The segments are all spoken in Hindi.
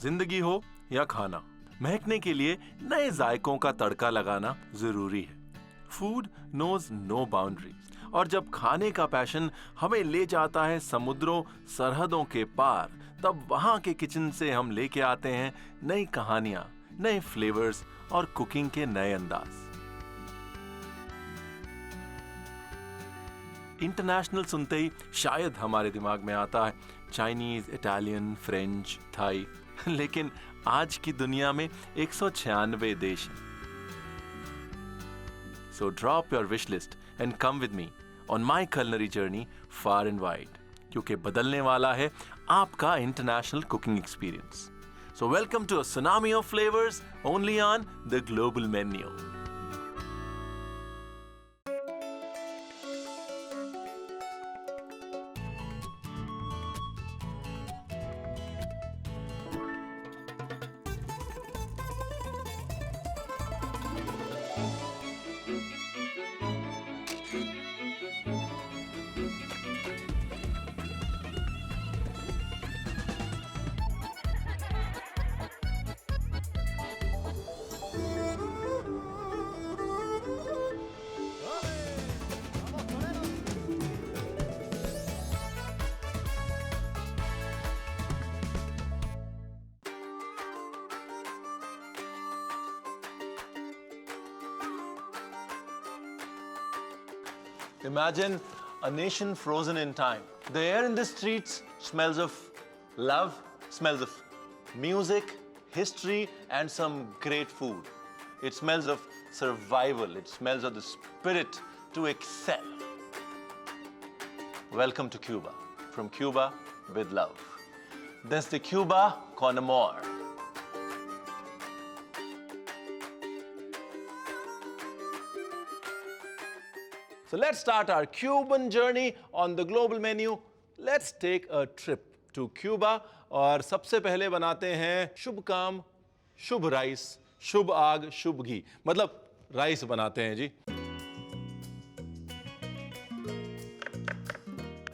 जिंदगी हो या खाना, महकने के लिए नए जायकों का तड़का लगाना जरूरी है। फूड नोज नो बाउंड्री, और जब खाने का पैशन हमें ले जाता है समुद्रों सरहदों के पार, तब वहां के किचन से हम लेके आते हैं नई कहानियां, नए फ्लेवर्स और कुकिंग के नए अंदाज। इंटरनेशनल सुनते ही शायद हमारे दिमाग में आता है चाइनीज, इटालियन, फ्रेंच, थाई, लेकिन आज की दुनिया में 196 देश हैं। So drop your wish list and come with me on my culinary journey far and wide, क्योंकि बदलने वाला है आपका international cooking experience. So welcome to a tsunami of flavors only on the Global Menu. Imagine a nation frozen in time. The air in the streets smells of love, smells of music, history, and some great food. It smells of survival. It smells of the spirit to excel. Welcome to Cuba. From Cuba with love. Desde Cuba con amor. So let's start our Cuban journey on the global menu. Let's take a trip to Cuba. और सबसे पहले बनाते हैं शुभ काम, शुभ राइस, शुभ आग, शुभ घी, मतलब राइस बनाते हैं जी।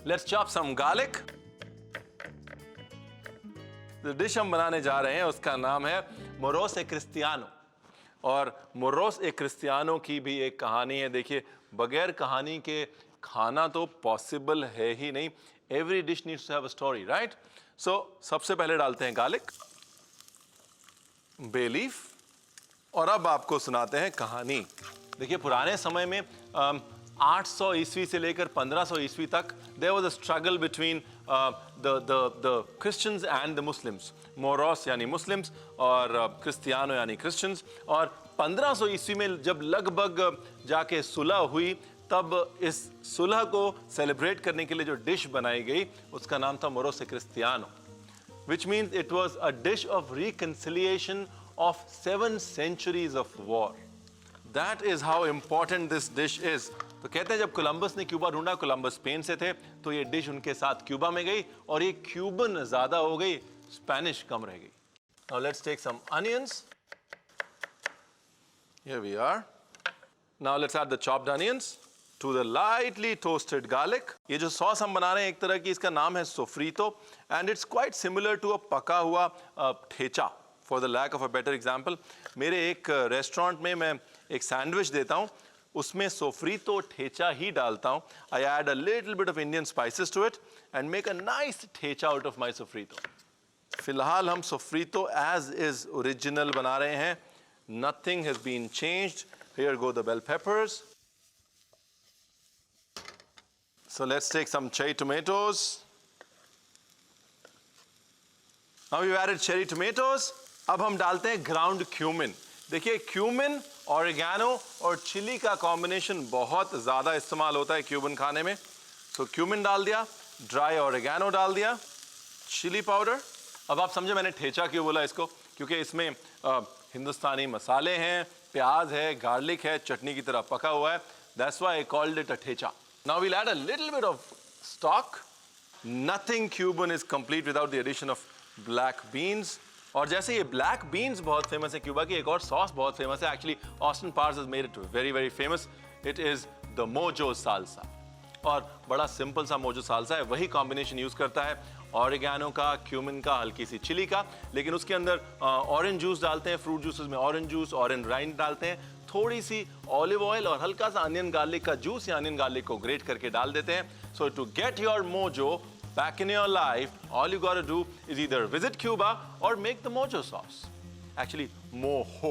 Let's chop some garlic. The dish हम बनाने जा रहे हैं उसका नाम है मोरोस ए क्रिस्टियानो। और मोरोस ए क्रिस्टियानो की भी एक कहानी है। देखिए, बगैर कहानी के खाना तो पॉसिबल है ही नहीं। Every dish needs to have a story, right? So सबसे पहले डालते हैं गार्लिक, बे लीफ, और अब आपको सुनाते हैं कहानी। देखिए, पुराने समय में 800 ईस्वी से लेकर 1500 ईस्वी तक there was a struggle between the Christians and the Muslims. Moros यानी मुस्लिम्स और क्रिस्टियानो यानी क्रिश्चियंस। और 1500 ईस्वी में जब लगभग जाके सुलह हुई, तब इस सुलह को सेलिब्रेट करने के लिए जो डिश बनाई गई उसका नाम था morose A Cristiano, which means it was a dish of reconciliation of 7 centuries of war. That is how important this dish is. तो कहते हैं जब कोलंबस ने क्यूबा ढूंढा, कोलंबस स्पेन से थे, तो ये डिश उनके साथ क्यूबा में गई और ये क्यूबन ज्यादा हो गई, स्पेनिश कम रह गई। Now let's take some onions. Here we are. Now let's add the chopped onions to the lightly toasted garlic. ये जो सॉस हम बना रहे हैं एक तरह की, इसका नाम है सोफ्रीतो, and it's quite similar to a पका हुआ thecha, for the lack of a better example. मेरे एक रेस्टोरेंट में मैं एक सैंडविच देता हूँ, उसमें सोफ्रीतो ठेचा ही डालता हूँ। I add a little bit of Indian spices to it and make a nice thecha out of my sofrito. फिलहाल हम सोफ्रीतो as is original बना रहे हैं। Nothing has been changed. Here go the bell peppers. So let's take some cherry tomatoes. Now we've added cherry tomatoes. अब हम डालते हैं ground cumin. देखिए, क्यूमिन, ऑरिगेनो और चिली का कॉम्बिनेशन बहुत ज़्यादा इस्तेमाल होता है क्यूबन खाने में। तो क्यूमिन डाल दिया, ड्राई ऑरिगेनो डाल दिया, चिली पाउडर। अब आप समझे मैंने ठेचा क्यों बोला इसको, क्योंकि इसमें हिंदुस्तानी मसाले हैं, प्याज है, गार्लिक है, चटनी की तरह पका हुआ है। That's why I called it a thecha. Now we'll add a little bit of stock. Nothing Cuban is complete without the addition of black beans. और जैसे ये ब्लैक बीन्स बहुत फेमस है क्यूबा की, एक और सॉस बहुत फेमस है। Actually Austin powers has made it very very famous. It is the mojo salsa. और बड़ा सिंपल सा मोजो साल्सा है, वही कॉम्बिनेशन यूज करता है। ऑरिगेनो का, क्यूमिन का, हल्की सी चिली का, लेकिन उसके अंदर ऑरेंज जूस डालते हैं, फ्रूट जूसेस में ऑरेंज जूस, ऑरेंज राइंड डालते हैं, थोड़ी सी ऑलिव ऑयल और हल्का सा अनियन गार्लिक का जूस या अनियन गार्लिक को ग्रेट करके डाल देते हैं। So to get your mojo back in your life, all you gotta do is either visit Cuba or make the mojo sauce. Actually, mojo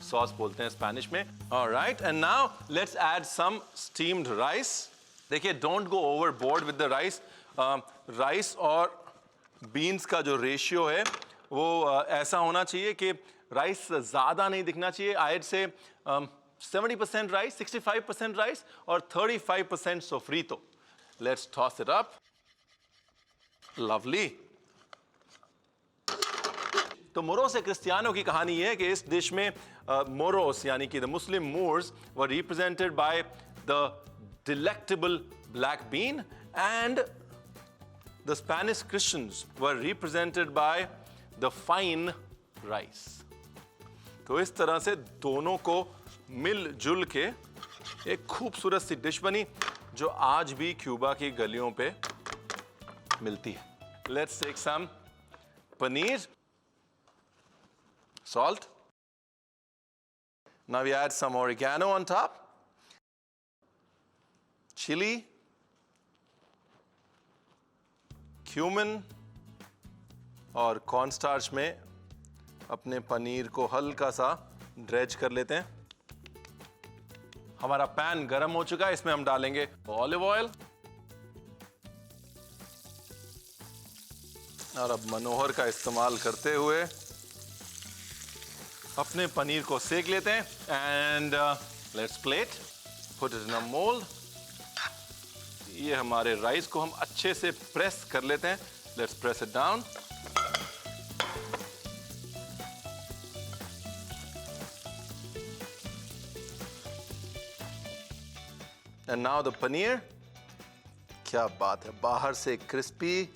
sauce बोलते हैं स्पेनिश में. All right, and now let's add some steamed rice. देखिए, don't go overboard with the rice. Rice और beans का जो ratio है वो ऐसा होना चाहिए कि राइस ज़्यादा नहीं दिखना चाहिए. I'd say 70% rice, 65% rice और 35% sofrito. Let's toss it up. Lovely. तो मोरोस ए क्रिस्टियानो की कहानी ये है कि इस डिश में मोरोस यानी कि the Muslim Moors were represented by the delectable black bean and the Spanish Christians were represented by the fine rice. तो इस तरह से दोनों को मिलजुल के एक खूबसूरत सी डिश बनी जो आज भी क्यूबा की गलियों पे मिलती है. Let's take some paneer, salt. Now we add some oregano on top, chili, cumin और cornstarch में अपने पनीर को हल्का सा ड्रेज कर लेते हैं. हमारा पैन गरम हो चुका है, इसमें हम डालेंगे ऑलिव ऑयल और अब मनोहर का इस्तेमाल करते हुए अपने पनीर को सेक लेते हैं. And let's plate, put it in a mould. ये हमारे राइस को हम अच्छे से प्रेस कर लेते हैं. Let's press it down. And now the paneer. क्या बात है, बाहर से crispy,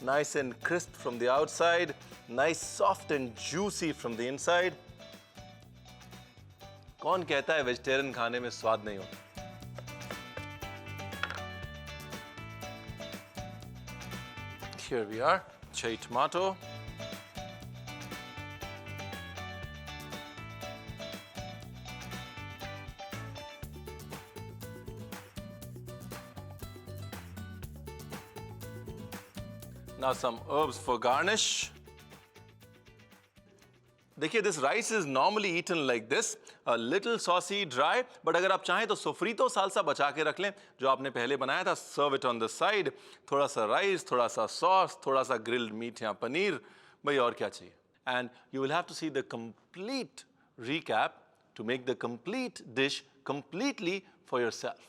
nice and crisp from the outside, nice soft and juicy from the inside. कौन कहता है वेजिटेरियन खाने में स्वाद नहीं होता? Here we are, cherry tomato. Now some herbs for garnish. देखिए, this rice is normally eaten like this, a little saucy, dry. But अगर आप चाहें तो सोफ्रीतो सालसा बचा के रख लें जो आपने पहले बनाया था. Serve it on the side. थोड़ा सा राइस, थोड़ा सा सॉस, थोड़ा सा ग्रिल्ड मीट या पनीर. भाई और क्या चाहिए? And you will have to see the complete recap to make the complete dish completely for yourself.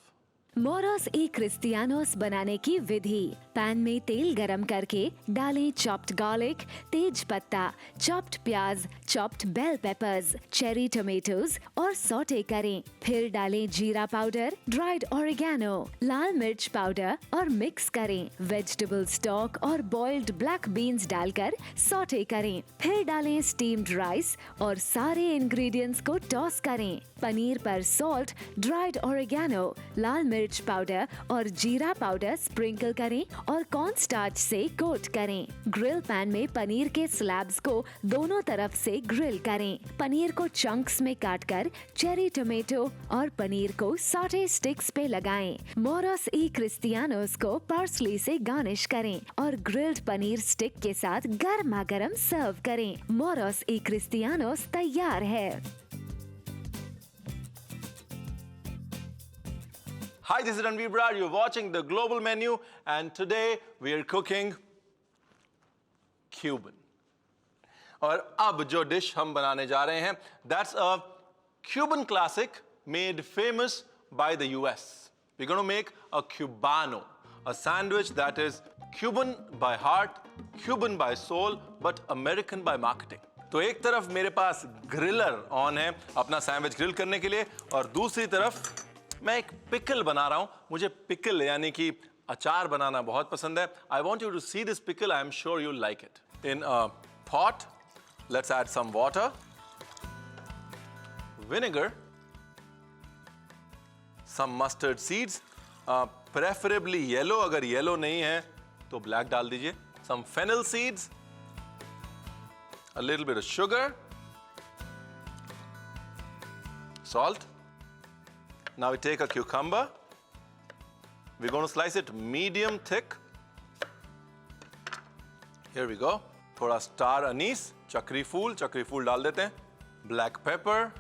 Moros y Cristianos बनाने की विधि. पैन में तेल गरम करके डालें चॉप्ड गार्लिक, तेज पत्ता, चॉप्ड प्याज, chopped bell peppers, cherry tomatoes और सौटे करें. फिर डालें जीरा पाउडर, ड्राइड ऑरिगेनो, लाल मिर्च पाउडर और मिक्स करें. वेजिटेबल स्टॉक और बॉइल्ड ब्लैक बीन्स डालकर सौटे करें. फिर डालें स्टीम्ड राइस और सारे इंग्रेडिएंट्स को टॉस करें. पनीर पर सॉल्ट, ड्राइड ऑरिगेनो, लाल मिर्च पाउडर और जीरा पाउडर स्प्रिंकल करें और कॉर्न स्टार्च से कोट करें. ग्रिल पैन में पनीर के स्लैब्स को दोनों तरफ से ग्रिल करें. पनीर को चंक्स में काटकर चेरी टोमेटो और पनीर को सॉटे स्टिक्स पे लगाएं. मोरोस ई क्रिस्टियानोस को पार्सली से गार्निश करें और ग्रिल्ड पनीर स्टिक के साथ गर्मा गर्म सर्व करें. मोरोस ई क्रिस्टियानोस तैयार है. Hi, this is Ranveer Brar. You're watching the Global Menu, and today we are cooking Cuban. और अब जो डिश हम बनाने जा रहे हैं, that's a Cuban classic made famous by the US. We're going to make a Cubano, a sandwich that is Cuban by heart, Cuban by soul, but American by marketing. तो एक तरफ मेरे पास ग्रिलर ऑन है अपना सैंडविच ग्रिल करने के लिए, और दूसरी तरफ मैं एक पिकल बना रहा हूं. मुझे पिकल यानी कि अचार बनाना बहुत पसंद है. I want you to see this pickle. I am sure you like it. In a pot, let's add some water, vinegar, some mustard seeds. Preferably yellow, अगर येलो नहीं है तो ब्लैक डाल दीजिए. Some fennel seeds, a little bit of sugar, salt. Now we take a cucumber. We're going to slice it medium thick. Here we go. थोड़ा स्टार अनीस, चक्री फूल डाल देते हैं. Black pepper.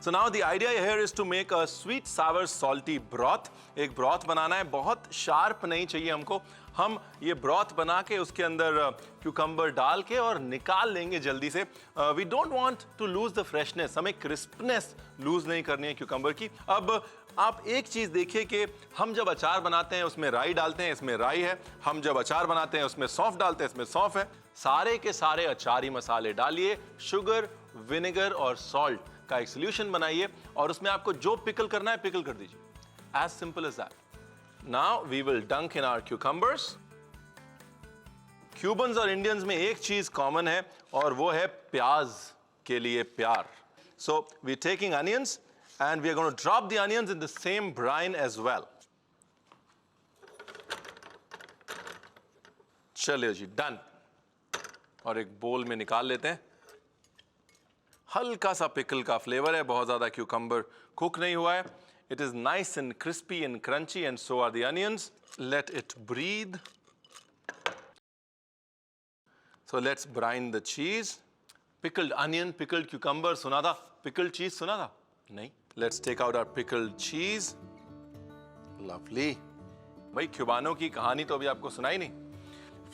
So now the idea here is to make a sweet, sour, salty broth. एक broth बनाना है, बहुत sharp नहीं चाहिए हमको. हम ये broth बना के उसके अंदर cucumber डाल के और निकाल लेंगे जल्दी से. We don't want to lose the freshness. हमें crispness lose नहीं करनी है cucumber की. अब आप एक चीज देखिए कि हम जब अचार बनाते हैं उसमें राई डालते हैं, इसमें राई है. हम जब अचार बनाते हैं उसमें सौंफ डालते हैं, इसमें सौंफ है. सारे के सारे अचारी मसाले डालिए, शुगर, विनेगर और सॉल्ट का एक सोल्यूशन बनाइए और उसमें आपको जो पिकल करना है पिकल कर दीजिए. As simple as that. Now we will dunk in our cucumbers. क्यूबन्स और इंडियंस में एक चीज कॉमन है और वो है प्याज के लिए प्यार. So we taking onions and we are going to drop the onions in the same brine as well. चलिए जी, डन. और एक बोल में निकाल लेते हैं. हल्का सा पिकल का फ्लेवर है, बहुत ज्यादा क्यूकम्बर कुक नहीं हुआ है. It is nice and crispy and crunchy and so are the onions. Let it breathe. So let's brine the cheese. Pickled onion, pickled cucumber सुना था, pickled cheese सुना था? नहीं. Let's take out our pickled cheese. Lovely. भाई क्यूबानो की कहानी तो अभी आपको सुनाई नहीं.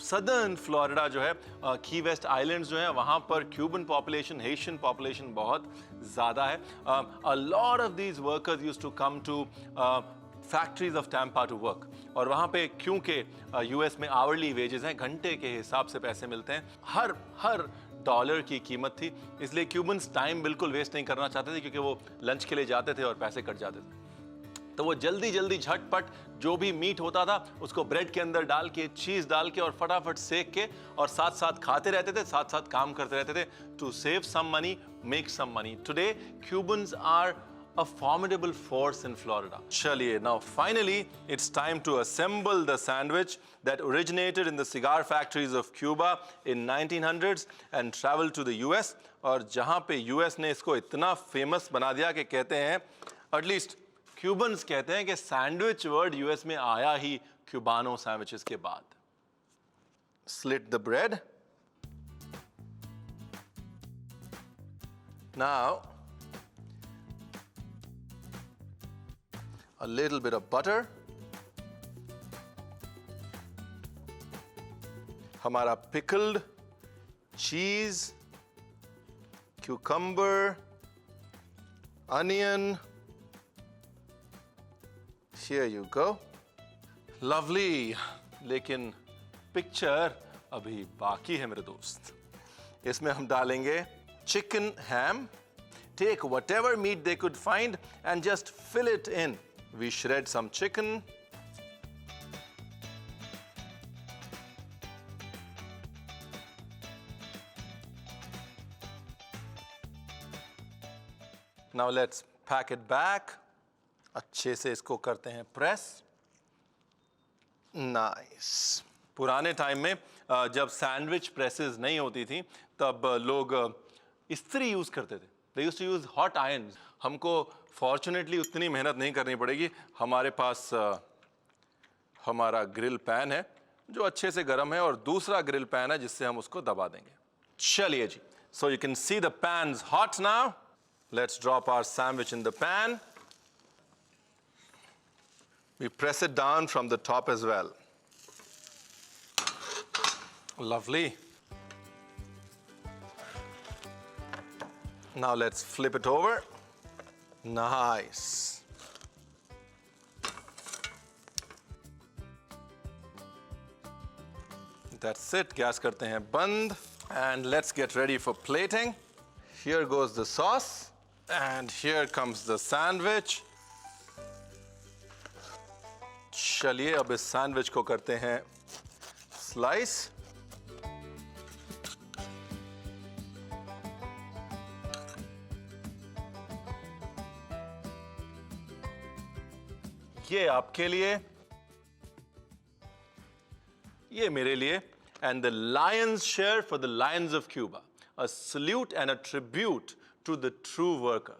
सदर्न फ्लोरिडा जो है, की वेस्ट आइलैंड्स जो है, वहाँ पर क्यूबन पॉपुलेशन, हेशियन पॉपुलेशन बहुत ज़्यादा है. A lot of these workers used to come to factories of Tampa to work. और वहाँ पे क्योंकि यूएस में आवरली वेजेस हैं, घंटे के हिसाब से पैसे मिलते हैं, हर डॉलर की कीमत थी. इसलिए क्यूबन्स टाइम बिल्कुल वेस्ट नहीं करना चाहते थे क्योंकि वो लंच के लिए जाते थे और पैसे कट जाते थे. तो वो जल्दी जल्दी झटपट जो भी मीट होता था उसको ब्रेड के अंदर डाल के, चीज डाल के और फटाफट सेक के और साथ साथ खाते रहते थे, साथ साथ काम करते रहते थे. To save some money, make some money. Today Cubans are a formidable force in Florida. Chaliye, now finally it's time to assemble the sandwich that originated in the cigar factories of Cuba in 1900s and traveled to the US. और जहाँ पे US ने इसको इतना famous बना दिया कि कहते हैं, at least Cubans कहते हैं कि sandwich word US में आया ही Cubano sandwiches के बाद. Slit the bread. Now a little bit of butter. हमारा pickled cheese, cucumber, onion. Here you go. Lovely. लेकिन पिक्चर अभी बाकी है मेरे दोस्त. इसमें हम डालेंगे chicken ham. Take whatever meat they could find and just fill it in. We shred some chicken. Now let's pack it back. अच्छे से इसको करते हैं प्रेस. Nice. पुराने टाइम में जब सैंडविच प्रेसेस नहीं होती थी तब लोग इस्त्री यूज करते थे. They used to use hot irons. हमको फॉर्चुनेटली उतनी मेहनत नहीं करनी पड़ेगी. हमारे पास हमारा ग्रिल पैन है जो अच्छे से गर्म है और दूसरा ग्रिल पैन है जिससे हम उसको दबा देंगे. चलिए जी. So you can see the pan's hot now. Let's drop our sandwich in the pan. We press it down from the top as well. Lovely. Now let's flip it over. Nice. That's it. Gas करते हैं बंद. And let's get ready for plating. Here goes the sauce. And here comes the sandwich. चलिए अब इस सैंडविच को करते हैं स्लाइस. ये आपके लिए, ये मेरे लिए, and the lion's share for the lions of Cuba. A salute and a tribute to the true worker.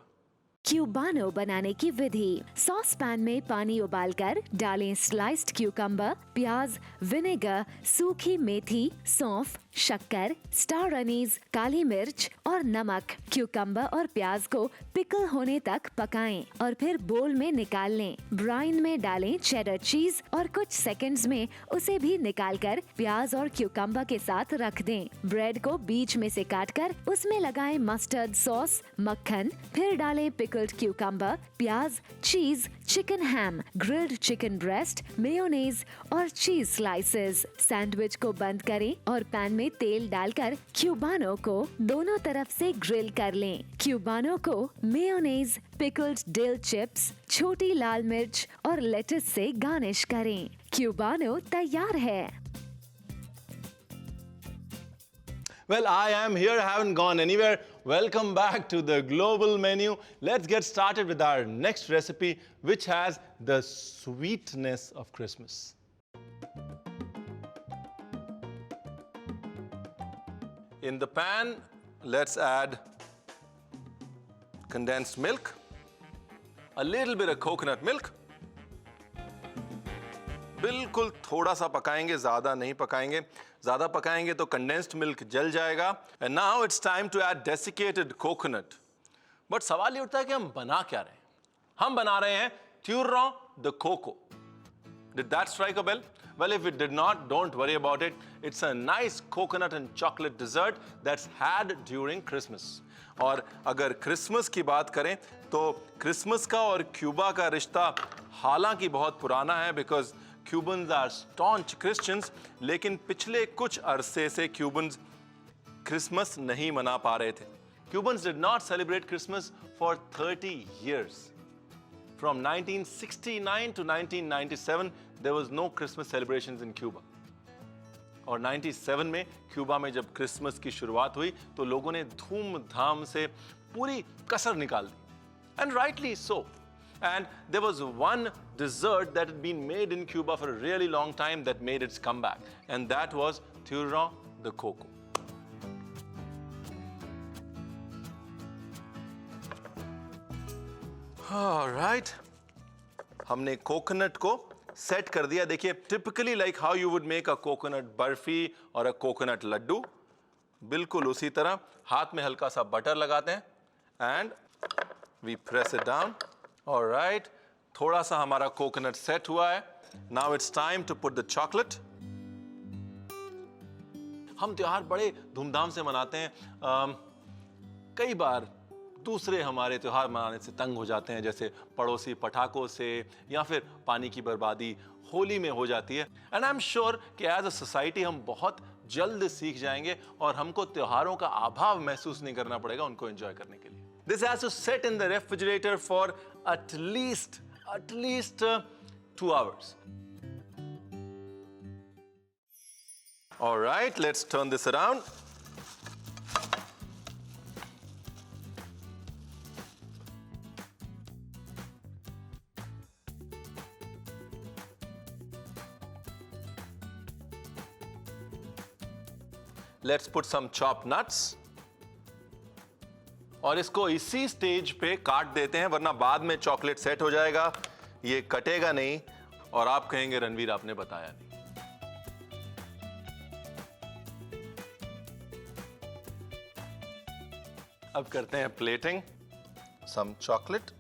क्यूबानो बनाने की विधि। सॉस पैन में पानी उबालकर डालें स्लाइस्ड क्यूकम्बर, प्याज, विनेगर, सूखी मेथी, सौंफ, शक्कर, स्टार अनीज, काली मिर्च और नमक। क्यूकम्बर और प्याज को पिकल होने तक पकाएं और फिर बोल में निकाल लें। ब्राइन में डालें चेडर चीज और कुछ सेकंड्स में उसे भी निकालकर प्याज और क्यूकम्बर के साथ रख दें। ब्रेड को बीच में से काटकर उसमें लगाएं मस्टर्ड सॉस, मक्खन, फिर डालें पिकल्ड क्यूकम्बर, प्याज, चीज, चिकन हैम, ग्रिल्ड चिकन ब्रेस्ट, मेयोनेज और चीज स्लाइसेस। सैंडविच को बंद करें और पैन में तेल डालकर क्यूबानो को दोनों तरफ से ग्रिल कर लें। क्यूबानो को मेयोनेज, पिकल्ड डिल चिप्स, छोटी लाल मिर्च और लेटस से गार्निश करें। क्यूबानो तैयार है। Well, I am here, I haven't gone anywhere. Welcome back to the global menu. Let's get started with our next recipe, which has the sweetness of Christmas. In the pan, let's add condensed milk, a little bit of coconut milk. बिल्कुल थोड़ा सा पकाएंगे, ज़्यादा नहीं पकाएंगे। ज़्यादा पकाएंगे तो कंडेंस्ड मिल्क जल जाएगा। And now it's time to add desiccated coconut. But सवाल ये उठता है कि हम बना क्या रहे हैं? हम बना रहे हैं Turrón de coco. Did that strike a bell? Well, if it did not, don't worry about it. It's a nice coconut and chocolate dessert that's had during Christmas. और अगर क्रिसमस की बात करें तो क्रिसमस का और क्यूबा का रिश्ता हालांकि बहुत पुराना है, बिकॉज क्यूबन्स आर स्टॉन्च क्रिश्चियंस, लेकिन पिछले कुछ अरसे से क्यूबन्स क्रिसमस नहीं मना पा रहे थे। Cubans did not celebrate Christmas for 30 years. From 1969 to 1997, there was no Christmas celebrations in Cuba. और 97 में क्यूबा में जब क्रिसमस की शुरुआत हुई तो लोगों ने धूमधाम से पूरी कसर निकाल दी. And rightly so. And there was one dessert that had been made in Cuba for a really long time that made its comeback. And that was Turrón de coco. All right. हमने कोकोनट को सेट कर दिया. देखिए, typically like how you would make a coconut barfi और अ कोकोनट लड्डू, बिल्कुल उसी तरह हाथ में हल्का सा बटर लगाते हैं and we press it down. Alright, थोड़ा सा हमारा कोकोनट सेट हुआ है. Now it's time to put the chocolate. हम त्योहार बड़े धूमधाम से मनाते हैं. कई बार दूसरे हमारे त्योहार मनाने से तंग हो जाते हैं, जैसे पड़ोसी पटाखों से या फिर पानी की बर्बादी होली में हो जाती है. एंड आई एम श्योर कि एज अ सोसाइटी हम बहुत जल्द सीख जाएंगे और हमको त्योहारों का अभाव महसूस नहीं करना पड़ेगा उनको एंजॉय करने के लिए. This has to set in the refrigerator for at least 2 hours. All right, let's turn this around. Let's put some chopped nuts. और इसको इसी स्टेज पे काट देते हैं, वरना बाद में चॉकलेट सेट हो जाएगा, ये कटेगा नहीं और आप कहेंगे रणवीर आपने बताया नहीं. अब करते हैं plating. Some chocolate.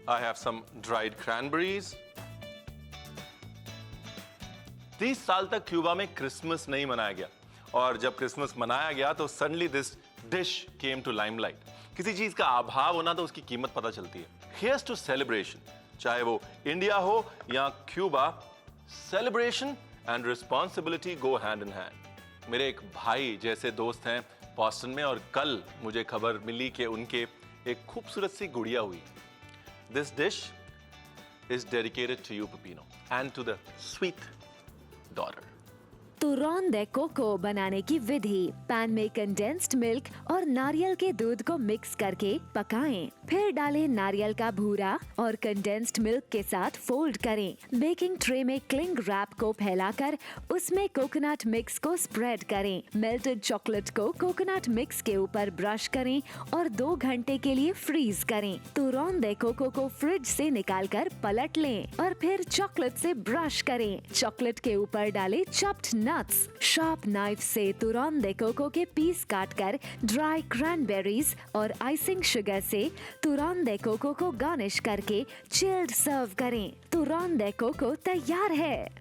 I have some dried cranberries. 30 साल तक क्यूबा में क्रिसमस नहीं मनाया गया, और जब क्रिसमस मनाया गया तो suddenly this dish came to limelight. किसी चीज का अभाव होना तो उसकी कीमत पता चलती है. Here's to celebration. चाहे वो इंडिया हो या Cuba, celebration and responsibility go hand in hand. मेरे एक भाई जैसे दोस्त हैं बॉस्टन में, और कल मुझे खबर मिली कि उनके एक खूबसूरत सी गुड़िया हुई. This dish is dedicated to you, Papino, and to the sweet daughter. Turron de Coco बनाने की विधि। पैन में कंडेंस्ड मिल्क और नारियल के दूध को मिक्स करके पकाएं। फिर डालें नारियल का भूरा और कंडेंस्ड मिल्क के साथ फोल्ड करें। बेकिंग ट्रे में क्लिंग रैप को फैलाकर उसमें कोकोनट मिक्स को स्प्रेड करें। मेल्टेड चॉकलेट को कोकोनट मिक्स के ऊपर ब्रश करें और 2 घंटे के लिए फ्रीज करें। तुरौन दे कोको को फ्रिज से निकालकर पलट लें और फिर चॉकलेट से ब्रश करें। चॉकलेट के ऊपर डालें चॉप्ड नट्स। शार्प नाइफ से तुरौन दे कोको के पीस काटकर ड्राई क्रैनबेरीज और आइसिंग शुगर से तुरौन दे कोको को गार्निश करके चिल्ड सर्व करें। तुरौन दे कोको तैयार है।